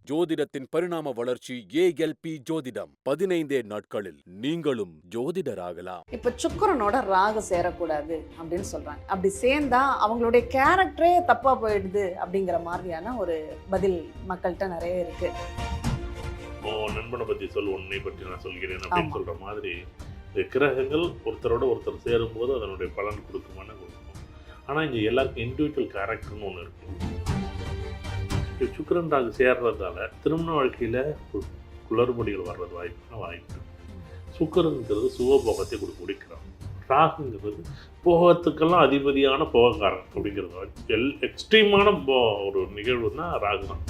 ஜோதிடத்தின் பரிணாம வளர்ச்சி ஏஎல்பி ஜோதிடம் 15 நாட்களில் நீங்களும் ஜோதிடராகலாம். இப்ப சுக்கிரனோட ராகு சேரக்கூடாது அப்படின்னு சொல்றாங்க. அப்படி சேர்ந்தா அவங்களுடைய கேரக்டரே தப்பா போயிடுது அப்படிங்கிற மாதிரியான ஒரு பதில் மக்கள்கிட்ட நிறைய இருக்கு. நண்பனை பத்தி சொல், உன்னை பற்றி நான் சொல்கிறேன் அப்படின்னு சொல்ற மாதிரி கிரகங்கள் ஒருத்தரோட ஒருத்தர் சேரும்போது அதனுடைய பலன் கொடுக்குமான்னு கொடுக்கும். ஆனா இங்க எல்லாருக்கும் இண்டிவிஜுவல் கேரக்டர்னு ஒன்று இருக்கு. சுக்கிரன் ராகு சேர்றதால திருமண வாழ்க்கையில குளறுபடிகள் வர்றது வாய்ப்பு. சுக்கிரன்ங்கிறது சுகபோகத்தை கொடுக்கிறான். ராகுங்கிறது போகத்துக்கெல்லாம் அதிபதியான போகக்காரன் அப்படிங்கிறது எக்ஸ்ட்ரீமான ஒரு நிகழ்வுன்னா ராகு தான்.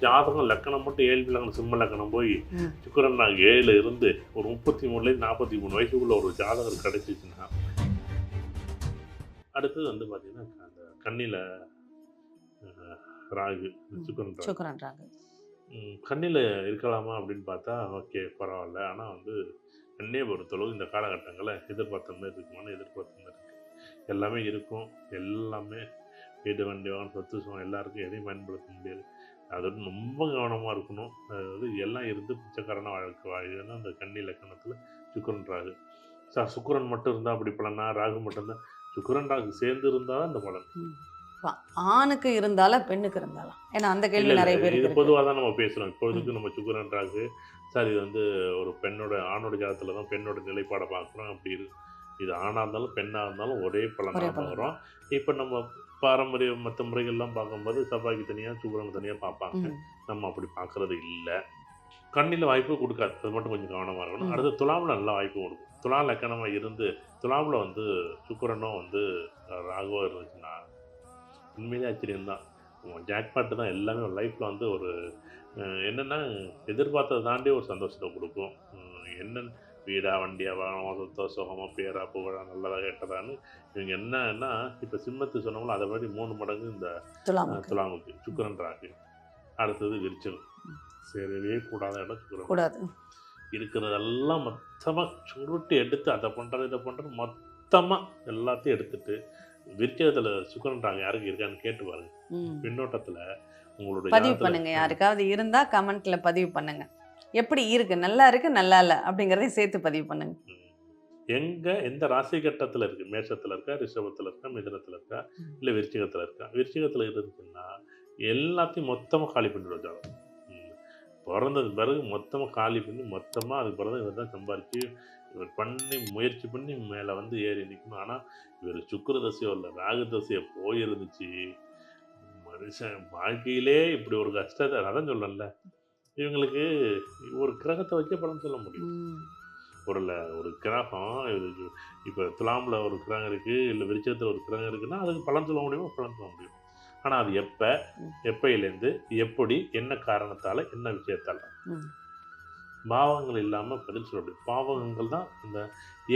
ஜாதகம் லக்கணம் மட்டும் 7 லக்கணம் சிம்ம லக்கணம் போய் சுக்கிரன் ராகு 7 இருந்து ஒரு 33 43 வயசுக்குள்ள ஒரு ஜாதகம் கிடைச்சிச்சுன்னா அடுத்தது வந்து பார்த்தீங்கன்னா அந்த கண்ணில ராகு சுக்கிரன் ராகு கண்ணில் இருக்கலாமா அப்படின்னு பார்த்தா ஓகே பரவாயில்ல. ஆனால் வந்து கண்ணியை பொறுத்தளவு இந்த காலகட்டங்களில் எதிர்பார்த்த மாதிரி இருக்குமான்னு எதிர்பார்த்த மாதிரி இருக்குது. எல்லாமே இருக்கும், எல்லாமே வீடு வண்டி வாகனம் சொத்து சுகம் எல்லாருக்கும் எதையும் பயன்படுத்த முடியாது. அதோட ரொம்ப கவனமாக இருக்கணும். அதாவது எல்லாம் இருந்து பிச்சைக்காரனாக வாழ்க்கைன்னா அந்த கண்ணி லக்கணத்தில் சுக்கிரன் ராகு. சுக்கிரன் மட்டும் இருந்தால் அப்படி பலனா, ராகு மட்டும்தான். சுக்கிரன் ராகு சேர்ந்து இருந்தால் தான் அந்த பலன். ஆணுக்கு இருந்தால பெண்ணுக்கு இருந்தாலும், ஏன்னா அந்த கேள்வி நிறைய பேர் இது பொதுவாக தான் நம்ம பேசுகிறோம். இப்போதைக்கு நம்ம சுக்கிரன் ராகு சார் இது வந்து ஒரு ஆணோட ஜாதகத்தில் தான் பெண்ணோட நிலைப்பாடை பார்க்குறோம். அப்படி இது ஆணாக இருந்தாலும் பெண்ணாக இருந்தாலும் ஒரே பலனாக பார்க்குறோம். இப்போ நம்ம பாரம்பரிய மற்ற முறைகள்லாம் பார்க்கும்போது செவ்வாய்க்கு தனியாக சுக்கிரன் தனியாக பார்ப்பாங்க. நம்ம அப்படி பார்க்குறது இல்லை. கண்ணில் வாய்ப்பு கொடுக்காது, அது மட்டும் கொஞ்சம் கவனமாக இருக்கணும். அடுத்து துலாமில் நல்லா வாய்ப்பு கொடுக்கும். துலா லக்கணமாக இருந்து துலாமில் வந்து சுக்கிரனும் வந்து ராகுவோ இருந்துச்சுன்னா உண்மையிலே ஆச்சரியம்தான். ஜாக்பாட்டு தான் எல்லாமே லைஃப்பில் வந்து ஒரு என்னென்னா எதிர்பார்த்ததை தாண்டி ஒரு சந்தோஷத்தை கொடுக்கும். என்னென்ன வீடா வண்டியா வாகனமாக சொத்தோ சுகமாக பேரா புகழா நல்லதாக கேட்டதான்னு இவங்க என்னன்னா இப்போ சிம்மத்து சொன்னவங்களும் அதை மாதிரி 3 மடங்கு இந்த துலாமுக்கு சுக்கிரன் ராகு. அடுத்தது விருச்சிகம். சேரவே கூடாத இடம் சுக்கிரன் கூடாது. இருக்கிறதெல்லாம் மொத்தமாக சுருட்டி எடுத்து அதை பண்ணுறது இதை பண்ணுறது மொத்தமாக எல்லாத்தையும் எடுத்துட்டு விருச்சிகத்தில் சுக்கிரன் ராகு யாருக்கு இருக்கான்னு கேட்டு பாருங்க. பின்னோட்டத்தில் உங்களுடைய பதிவு பண்ணுங்க. யாருக்காவது இருந்தா கமெண்ட்ல பதிவு பண்ணுங்க. எப்படி இருக்கு, நல்லா இருக்கு நல்லா இல்லை அப்படிங்கிறதையும் சேர்த்து பதிவு பண்ணுங்க. எந்த ராசி கட்டத்தில் இருக்கு, மேஷத்தில் இருக்கா, ரிஷபத்தில் இருக்கா, மிதுனத்தில் இருக்கா, இல்லை விருச்சிகத்தில் இருக்கா. விருச்சிகத்தில் இருந்துச்சுன்னா எல்லாத்தையும் மொத்தமாக காலி பண்ணிடுவோம். ஜாதகம் பிறந்தது பிறகு மொத்தமாக காலி பண்ணி மொத்தமாக அதுக்கு பிறகு இவர் தான் சம்பாரிச்சு இவர் பண்ணி முயற்சி பண்ணி மேலே வந்து ஏறி நிற்கணும். ஆனால் இவர் சுக்கிர தசையோ இல்லை ராகு தசையோ போயிருந்துச்சு மனுஷன் வாழ்க்கையிலே இப்படி ஒரு கஷ்டத்தை அதான் சொல்லல. இவங்களுக்கு ஒரு கிரகத்தை வச்சே பலன் சொல்ல முடியும். ஒரு கிரகம் இப்போ துலாமில் ஒரு கிரகம் இருக்குது, இல்லை விருச்சத்தில் ஒரு கிரகம் இருக்குன்னா அதுக்கு பலன் சொல்ல முடியுமா? பலன் சொல்ல முடியும். ஆனால் அது எப்பயிலேருந்து எப்படி என்ன காரணத்தால் என்ன விஷயத்தால் பாவங்கள் இல்லாமல் பதில் சொல்ல முடியும். பாவகங்கள் தான் இந்த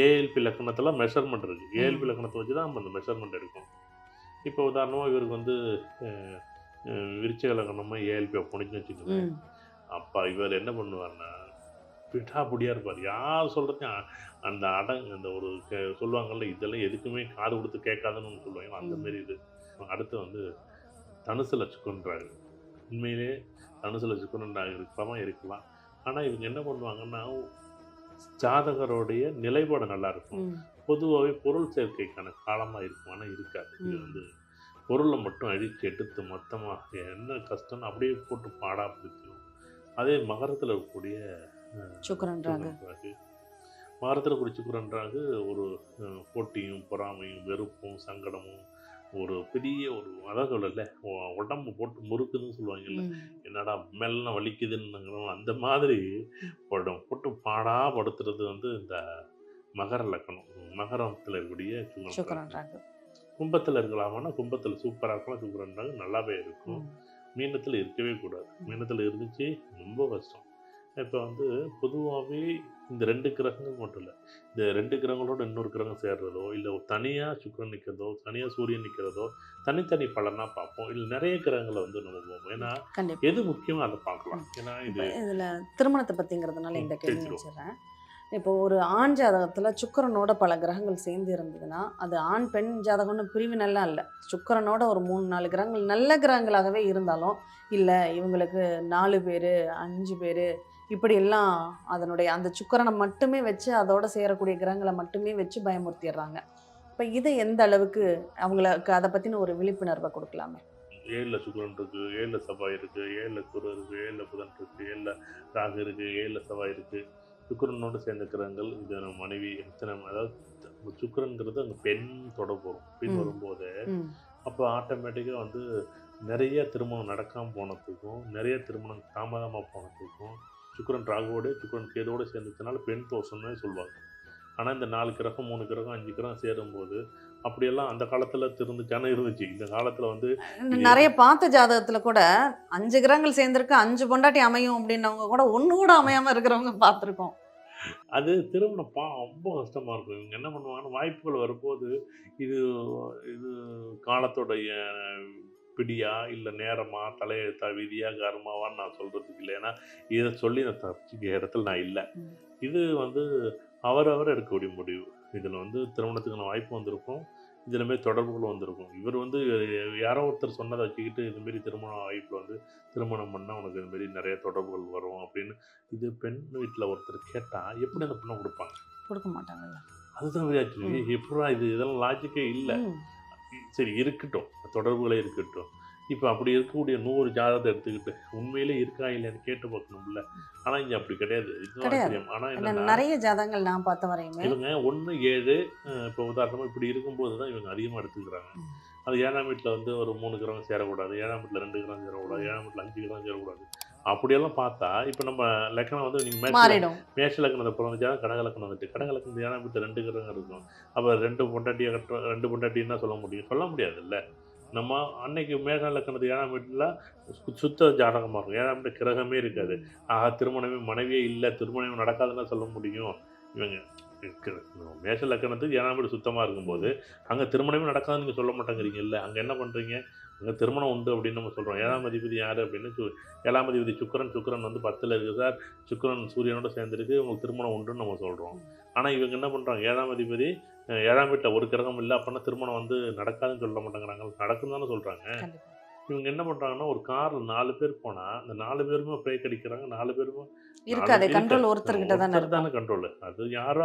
ஏஎல்பி லக்கணத்தில் மெஷர்மெண்ட் இருக்குது. ஏஎல்பி லக்கணத்தை வச்சு தான் நம்ம அந்த மெஷர்மெண்ட் எடுக்கும். இப்போ உதாரணமாக இவருக்கு வந்து விருச்சிக லக்கணமாக ஏஎல்பி போனிச்சுன்னு வச்சுக்கோங்க. அப்பா இவர் என்ன பண்ணுவார்னா பிடாபுடியாக இருப்பார். யார் சொல்கிறதையும் அந்த அந்த ஒரு சொல்லுவாங்கள்ல இதெல்லாம் எதுக்குமே காது கொடுத்து கேட்காதுன்னு ஒன்று சொல்லுவாங்க. அந்த மாரி இது. அடுத்து வந்து தனுசில் சுக்கிரன். உண்மையிலே தனுசில் சுக்கிரன் இருக்கலாம். ஆனால் இவங்க என்ன பண்ணுவாங்கன்னா ஜாதகருடைய நிலைப்பாடு நல்லா இருக்கும். பொதுவாகவே பொருள் சேர்க்கைக்கான காலமாக இருக்குமானா இருக்காது. இது வந்து பொருளை மட்டும் அழித்து எடுத்து மொத்தமாக என்ன கஷ்டம்னு அப்படியே போட்டு பாடாக பிடிச்சிடும். அதே மகரத்தில் இருக்கக்கூடிய சுக்கிரன் ராகு மகரத்தில் கூடிய சுக்கிரன் ராகு ஒரு போட்டியும் பொறாமையும் வெறுப்பும் சங்கடமும் ஒரு பெரிய ஒரு அதான் சொல்லல உடம்பு போட்டு முறுக்குதுன்னு சொல்லுவாங்கல்ல, என்னடா மெல்லாம் வலிக்குதுன்னு அந்த மாதிரி போட்டு பாடாப்படுத்துறது வந்து இந்த மகர லக்கணம். மகரத்தில் இருக்கக்கூடிய சுக்கிரன் ராகு. கும்பத்தில் இருக்கலாமான்னா கும்பத்தில் சூப்பராக இருக்கலாம். சுக்கிரன் ராகு நல்லாவே இருக்கும். மீனத்தில் இருக்கவே கூடாது. மீனத்தில் இருந்துச்சு ரொம்ப கஷ்டம். இப்போ வந்து பொதுவாகவே இந்த 2 கிரகங்கள் மட்டும் இல்லை, இந்த 2 கிரகங்களோட இன்னொரு கிரகம் சேர்றதோ இல்லை தனியாக சுக்கிரன் நிற்கிறதோ தனியாக சூரியன் நிற்கிறதோ தனித்தனி பலனாக பார்ப்போம். இல்லை நிறைய கிரகங்களை வந்து நம்ம போவோம். ஏன்னா எது முக்கியமோ அதை பார்க்கலாம். ஏன்னா இதில் திருமணத்தை பற்றிங்கிறதுனால இந்த கேள்வி வச்சுறேன். இப்போ ஒரு ஆண் ஜாதகத்தில் சுக்கிரனோட பல கிரகங்கள் சேர்ந்து இருந்ததுன்னா அது ஆண் பெண் ஜாதகம்னு பிரிவினெல்லாம் இல்லை. சுக்கிரனோட ஒரு 3-4 கிரகங்கள் நல்ல கிரகங்களாகவே இருந்தாலும் இல்லை இவங்களுக்கு 4 பேர் 5 பேர் இப்படியெல்லாம் அதனுடைய அந்த சுக்கிரனை மட்டுமே வச்சு அதோட சேரக்கூடிய கிரகங்களை மட்டுமே வச்சு பயமுறுத்திடுறாங்க. இப்போ இதை எந்த அளவுக்கு அவங்களுக்கு அதை பற்றின ஒரு விழிப்புணர்வை கொடுக்கலாமே? 7ல் சுக்கிரன் இருக்கு, 7ல் செவ்வாய் இருக்கு, 7ல் குரு இருக்கு, 7ல் புதன் இருக்கு, 7ல் ராகு இருக்கு, 7ல் செவ்வாய் இருக்கு. சுக்கிரனோடு சேர்ந்த கிரகங்கள் இது நம்ம மனைவி எத்தனை, அதாவது சுக்கிரன்கிறது அங்கே பெண் தொடர்பு வரும். பெண் ம். வரும்போது ம். அப்போ ஆட்டோமேட்டிக்காக வந்து நிறைய திருமணம் நடக்காமல் போனதுக்கும் நிறைய திருமணம் தாமதமாக போனதுக்கும் சுக்கிரன் ராகுவோட சுக்கிரன் கேதோடு சேர்ந்ததுனால பெண் தோஷம்னே சொல்லுவாங்க. ஆனால் இந்த 4 கிரகம் 3 கிரகம் 5 கிரகம் சேரும்போது அப்படியெல்லாம் அந்த காலத்தில் இருந்துச்சானே இருந்துச்சு. இந்த காலத்தில் வந்து இது நிறைய பார்த்த ஜாதகத்தில் கூட 5 கிரகங்கள் சேர்ந்துருக்கு 5 பொண்டாட்டி அமையும் அப்படின்னவங்க கூட ஒன்று கூட அமையாமல் இருக்கிறவங்க பார்த்துருக்கோம். அது திருமணம் ரொம்ப கஷ்டமாக இருக்கும். இவங்க என்ன பண்ணுவாங்கன்னா வாய்ப்புகள் வரும்போது இது இது காலத்தோடைய பிடியா இல்லை நேரமா தலையெழுத்தா விதியா கர்மாவான்னு நான் சொல்கிறதுக்கு இல்லை. ஏன்னா இதை சொல்லி நான் தப்பிச்சுக்க இடத்துல நான் இல்லை. ம். இது வந்து அவரவர் எடுக்கக்கூடிய முடிவு. இதில் வந்து திருமணத்துக்கான வாய்ப்பு வந்திருக்கும். இதில் மாரி தொடர்புகள் வந்திருக்கும். இவர் வந்து யாரோ ஒருத்தர் சொன்னதை வச்சுக்கிட்டு இதுமாரி திருமண வாய்ப்பில் வந்து திருமணம் பண்ணால் உனக்கு இதுமாரி நிறைய தொடர்புகள் வரும் அப்படின்னு இது பெண் வீட்டில் ஒருத்தர் கேட்டால் எப்படி அந்த பொண்ணை கொடுப்பாங்க? கொடுக்க மாட்டாங்கல்ல. அதுதான் விளையாட்டு. எப்படா இது இதெல்லாம் லாஜிக்கே இல்லை. ம். சரி இருக்கட்டும், தொடர்புகளே இருக்கட்டும். இப்போ அப்படி இருக்கக்கூடிய 100 ஜாதகத்தை எடுத்துக்கிட்டு உண்மையிலே இருக்கா இல்லைன்னு கேட்டு பார்க்கணும்ல. ஆனால் இங்கே அப்படி கிடையாது. இதுதான் கிடையாது. ஆச்சரியம். ஆனால் ஏன்னா என்னன்னா நிறைய ஜாதகங்கள் நான் பார்த்த வரையுமே இவங்க 1, 7 இப்போ உதாரணமாக இப்படி இருக்கும்போது தான் இவங்க அதிகமாக எடுத்துக்கிறாங்க. ம். அது 7ஆம் வீட்டில் வந்து ஒரு 3 கிரகம் சேரக்கூடாது, 7ஆம் வீட்டில் 2 கிரகம் சேரக்கூடாது, 7ஆம் வீட்டில் 5 கிரகம் சேரக்கூடாது. அப்படியெல்லாம் பார்த்தா இப்போ நம்ம லக்கணம் வந்து நீங்கள் மாறிடும். மேஷ லக்கணத்தை பிறந்துச்சா கடக லக்கணம் வந்துட்டு கடக லக்கணத்து 7ஆம் வீட்டில் 2 கிரகம் இருக்கும். அப்போ 2 பொண்டாட்டியை கட்டுற 2 பொண்டாட்டின்னு சொல்ல முடியும்? சொல்ல முடியாதுல்ல. நம்ம அன்னைக்கு மேஷ லக்கணத்து 7ஆம் வீட்டில் சுத்த ஜாதகமாக இருக்கும். 7ஆம் வீட்டு கிரகமே இருக்காது. ஆகா திருமணமே மனைவியே இல்லை, திருமணமே நடக்காதுன்னு சொல்ல முடியும். இவங்க மேஷ லக்கணத்துக்கு 7ஆம் வீடு சுத்தமாக இருக்கும்போது அங்கே திருமணமே நடக்காதுன்னு நீங்கள் சொல்ல மாட்டேங்கிறீங்கல்ல. அங்கே என்ன பண்ணுறீங்க? அங்கே திருமணம் உண்டு அப்படின்னு நம்ம சொல்கிறோம். 7ஆம் அதிபதி யார் அப்படின்னு 7ஆம் அதிபதி சுக்கிரன் வந்து 10ல் இருக்குது சார். சுக்கிரன் சூரியனோட சேர்ந்துருக்கு, உங்களுக்கு திருமணம் உண்டுன்னு நம்ம சொல்கிறோம். ஆனால் இவங்க என்ன பண்ணுறாங்க? 7ஆம் அதிபதி 7ஆம் வீட்டில் ஒரு கிரகம் இல்லை அப்படின்னா திருமணம் வந்து நடக்காதுன்னு சொல்ல மாட்டேங்கிறாங்க. நடக்குன்னு தானே சொல்கிறாங்க. கண்டிப்பா. இவங்க என்ன பண்ணுறாங்கன்னா ஒரு காரில் 4 பேர் போனால் அந்த 4 பேருமே பிரேக் அடிக்கிறாங்க. 4 பேருமே இருக்காது. இருக்காது. கண்ட்ரோல் ஒருத்தர்கிட்ட தானே ஒருத்தர் இருக்கும். தானே கண்ட்ரோலு. அது யாரோ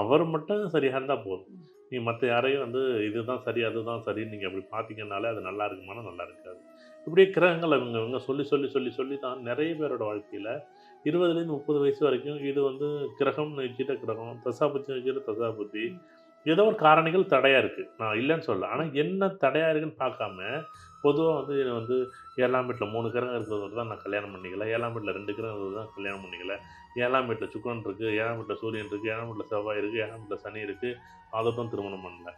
அவர் மட்டும் சரியாக இருந்தால் போதும். ம். நீ மற்ற யாரையும் வந்து இதுதான் சரி அதுதான் சரின்னு நீங்கள் அப்படி பார்த்தீங்கன்னாலே அது நல்லா இருக்குமானா நல்லா இருக்காது. இப்படியே கிரகங்கள் இவங்க சொல்லி தான் நிறைய பேரோட வாழ்க்கையில் 20லேருந்து 30 வயசு வரைக்கும் இது வந்து கிரகம்னு வச்சுட்ட கிரகம், தசாபுத்தி வச்சுட்ட தசாபுத்தி, ஏதோ ஒரு காரணிகள் தடையாக இருக்குது. நான் இல்லைன்னு சொல்லல. ஆனால் என்ன தடையாக இருக்குன்னு பார்க்காம பொதுவாக வந்து இது வந்து 7ஆம் வீட்டில் 3 கிரகம் இருக்கிறது தான் நான் கல்யாணம் பண்ணிக்கல, 7ஆம் வீட்டில் 2 கிரகம் இருக்கிறது தான் கல்யாணம் பண்ணிக்கல, 7ஆம் வீட்டில் சுக்கிரன் இருக்குது, 7ஆம் வீட்டில் சூரியன் இருக்குது, 7ஆம் வீட்டில் செவ்வாய் இருக்குது, 7ஆம் வீட்டில் சனி இருக்குது, அதோட திருமணம் பண்ணல.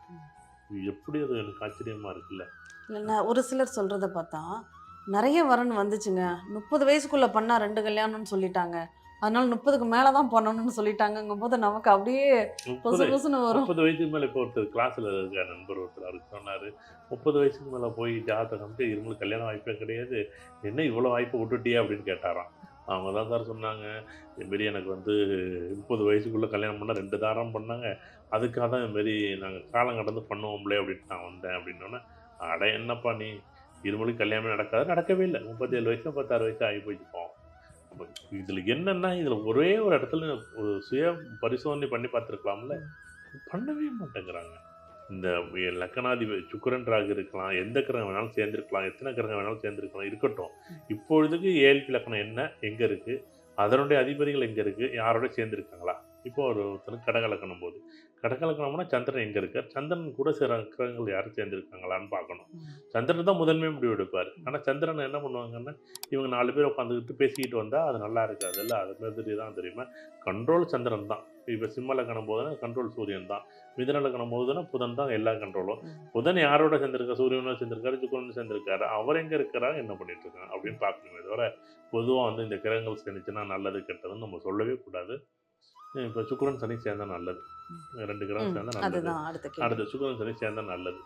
இது எப்படி அது எனக்கு ஆச்சரியமாக இருக்குல்ல. இல்லைன்னா ஒரு சிலர் சொல்கிறத பார்த்தா நிறைய வரன் வந்துச்சுங்க. 30 வயசுக்குள்ளே பண்ணால் 2 கல்யாணம்னு சொல்லிட்டாங்க. அதனால 30க்கு மேலே தான் பண்ணணும்னு சொல்லிட்டாங்கங்கும் போது நமக்கு அப்படியே பொசு 30 பொசுன்னு வரும். 30 வயசுக்கு மேலே இப்போ ஒருத்தர் கிளாஸில் இருக்க நண்பர் ஒருத்தர் அவருக்கு சொன்னார், 30 வயசுக்கு மேலே போய் ஜாதகம் இவங்களுக்கு கல்யாண வாய்ப்பே கிடையாது, என்ன இவ்வளோ வாய்ப்பை விட்டுட்டியா அப்படின்னு கேட்டாராம். அவங்க தான் சார் சொன்னாங்க, இதுமாரி எனக்கு வந்து 30 வயசுக்குள்ளே கல்யாணம் பண்ணால் 2 தாரம் பண்ணாங்க, அதுக்காக தான் இதுமாரி நாங்கள் காலம் கடந்து பண்ணுவோம்லே அப்படின்ட்டு நான் வந்தேன் அப்படின்னோன்னே, அட என்னப்பா நீ இருமொழி கல்யாணமே நடக்காது, நடக்கவே இல்லை. 37 வயசு 36 வயசு ஆகி போயிட்டு போவோம். இதில் என்னென்னா இதில் ஒரே ஒரு இடத்துல ஒரு சுய பரிசோதனை பண்ணி பார்த்துருக்கலாம்ல, பண்ணவே மாட்டேங்கிறாங்க. இந்த லக்கணாதிபதி சுக்கிரன் ராகு இருக்கலாம், எந்த கிரகம் வேணாலும் சேர்ந்துருக்கலாம், எத்தனை கிரகம் வேணாலும் சேர்ந்துருக்கலாம், இருக்கட்டும். இப்பொழுதுக்கு ஏஎல்பி லக்கணம் என்ன, எங்கே இருக்குது, அதனுடைய அதிபதிகள் எங்கே இருக்குது, யாரோட சேர்ந்துருக்காங்களா? இப்போ ஒருத்தருக்கு கடகலக்கணம் போது கடகலக்கணம்னா சந்திரன் எங்கே இருக்கார், சந்திரன் கூட சில கிரகங்கள் யாரும் சேர்ந்துருக்காங்களான்னு பார்க்கணும். சந்திரன் தான் முதன்மை முடிவு எடுப்பார். ஆனால் சந்திரன் என்ன பண்ணுவாங்கன்னா இவங்க 4 பேர் உட்காந்துக்கிட்டு பேசிக்கிட்டு வந்தால் அது நல்லா இருக்காது இல்லை. அது மாதிரி தான் தெரியுமா, கண்ட்ரோல் சந்திரன் தான். இப்போ சிம்ம லக்கணம் போதுன்னா கண்ட்ரோல் சூரியன் தான், மிதுன லக்கணம் போதுன்னா புதன் தான் எல்லா கண்ட்ரோலும். புதன் யாரோட சேர்ந்துருக்கா, சூரியனோட சேர்ந்துருக்காரு, சுக்கிரனோட சேர்ந்துருக்காரு, அவர் எங்கே இருக்கிறாரு, என்ன பண்ணிட்டு இருக்காங்க அப்படின்னு பார்க்கணுமே தவிர பொதுவாக வந்து இந்த கிரகங்கள் சேர்ந்துச்சுன்னா நல்லது கெட்டதுன்னு நம்ம சொல்லவே கூடாது. இப்போ சுக்கிரன் சனி சேர்ந்தால் நல்லது, 2 கிரகம் சேர்ந்தால் நல்லது. அதுதான் அடுத்த கேள்வி. அடுத்து சுக்கிரன் சனி சேர்ந்தால் நல்லது.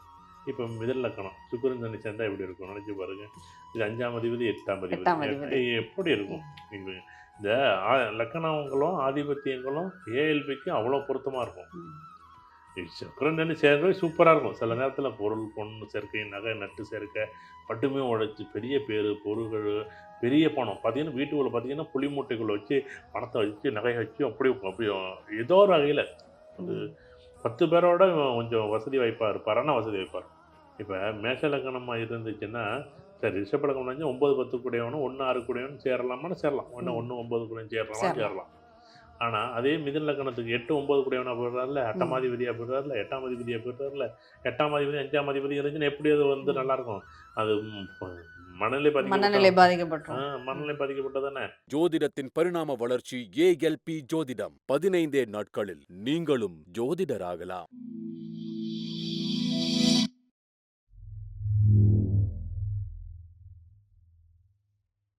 இப்போ மிதல் லக்கணம் சுக்கிரன் சனி சேர்ந்தா எப்படி இருக்கும் நினைச்சு பாருங்க. இது 5ஆம் அதிபதி 8ஆம் அதிபதி 8ஆம் அதிபதி. எப்படி இருக்கும்? நீங்க இந்த லக்கணங்களும் ஆதிபத்தியங்களும் ஏஎல்பிக்கு அவ்வளோ பொருத்தமாக இருக்கும். ம். சுக்கிரன் சனி சேர்க்கவே சூப்பராக இருக்கும். சில நேரத்தில் பொருள் பொண்ணு சேர்க்கை நகை நட்டு சேர்க்கை பட்டுமே உழைச்சி பெரிய பேர் பொருள்கள் பெரிய பணம் பார்த்தீங்கன்னா வீட்டுக்குள்ளே பார்த்தீங்கன்னா புளி மூட்டைக்குள்ளே வச்சு பணத்தை வச்சு நகையை வச்சு அப்படி ஏதோ ஒரு வகையில் ஒரு 10 பேரோட இவன் கொஞ்சம் வசதி வாய்ப்பாக இருப்பார். ஆனால் வசதி வாய்ப்பார். இப்போ மேஷ லக்கணமாக இருந்துச்சுன்னா சரி ரிஷப லக்கணம் வந்து 9 10 கூடையவனும் 1 6 கூடையவனும் சேரலாமான்னு சேரலாம். ஒன்று 1 9 கூடையும் சேரலாம். சேரலாம். ஆனால் அதே மிதுன லக்கணத்துக்கு 8 9 கூடையவனா போயிடுறாருல 8ஆம் அதிபதியாக போயிடுறாருல 8ஆம் அதிபதியாக போயிடுறாருல 8ஆம் அதிபதி 5ஆம் அதிபதி இருந்துச்சுன்னா எப்படி அது வந்து நல்லாயிருக்கும்? அது மனநிலை மனநிலை பாதிக்கப்பட்டோம். மனநிலை பாதிக்கப்பட்டதானே. ஜோதிடத்தின் பரிணாம வளர்ச்சி ஏஎல்பி ஜோதிடம் 15 நாட்களில் நீங்களும் ஜோதிடராகலாம்.